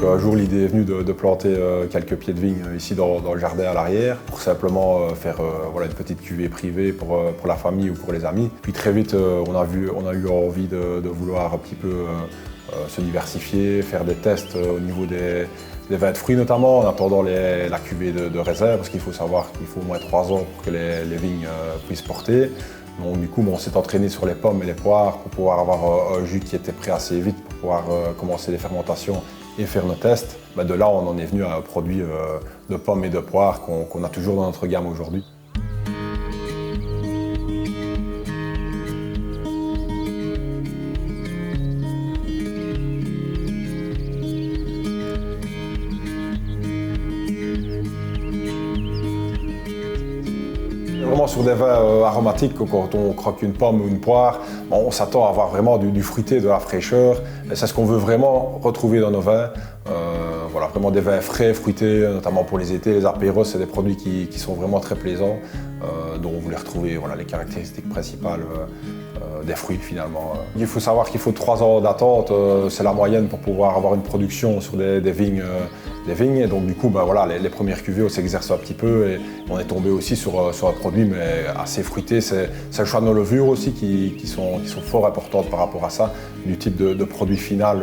un jour l'idée est venue de planter quelques pieds de vigne ici dans le jardin à l'arrière pour simplement faire voilà, une petite cuvée privée pour la famille ou pour les amis. Puis très vite on a eu envie de vouloir un petit peu se diversifier, faire des tests au niveau des vins de fruits notamment, en attendant la cuvée de réserve, parce qu'il faut savoir qu'il faut au moins 3 ans pour que les vignes puissent porter. Donc du coup, on s'est entraîné sur les pommes et les poires pour pouvoir avoir un jus qui était prêt assez vite pour pouvoir commencer les fermentations et faire nos tests. De là, on en est venu à un produit de pommes et de poires qu'on a toujours dans notre gamme aujourd'hui. Vraiment sur des vins aromatiques, quand on croque une pomme ou une poire, on s'attend à avoir vraiment du fruité, de la fraîcheur. C'est ce qu'on veut vraiment retrouver dans nos vins. Voilà, vraiment des vins frais, fruités, notamment pour les étés, les apéros, c'est des produits qui sont vraiment très plaisants, dont on voulait retrouver voilà, les caractéristiques principales des fruits finalement. Il faut savoir qu'il faut 3 ans d'attente, c'est la moyenne pour pouvoir avoir une production sur des vignes. Et donc du coup, voilà, les premières cuvées, on s'exerce un petit peu et on est tombé aussi sur un produit mais assez fruité. C'est le choix de nos levures aussi qui sont fort importantes par rapport à ça, du type de produit final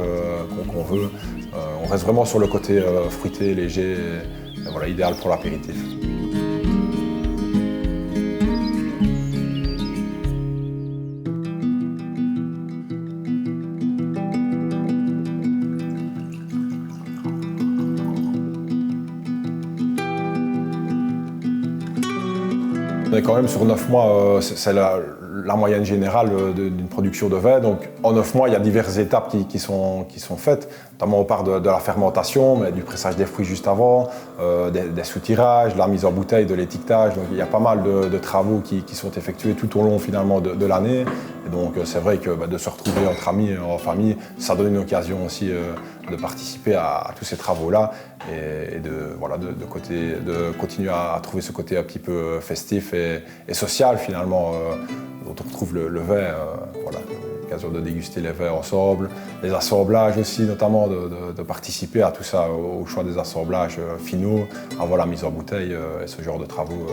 qu'on veut. On reste vraiment sur le côté fruité, léger, et voilà, idéal pour l'apéritif. On est quand même sur 9 mois, c'est la moyenne générale d'une production de vin. Donc en 9 mois, il y a diverses étapes qui sont faites. Notamment on part de la fermentation, mais du pressage des fruits juste avant, des soutirages, de la mise en bouteille, de l'étiquetage. Donc il y a pas mal de travaux qui sont effectués tout au long finalement de l'année. Et donc c'est vrai que de se retrouver entre amis et en famille, ça donne une occasion aussi de participer à tous ces travaux-là et de continuer à trouver ce côté un petit peu festif et social finalement dont on retrouve le vin. Voilà, l'occasion de déguster les vins ensemble, les assemblages aussi notamment, de participer à tout ça, au choix des assemblages finaux, avant la mise en bouteille et ce genre de travaux.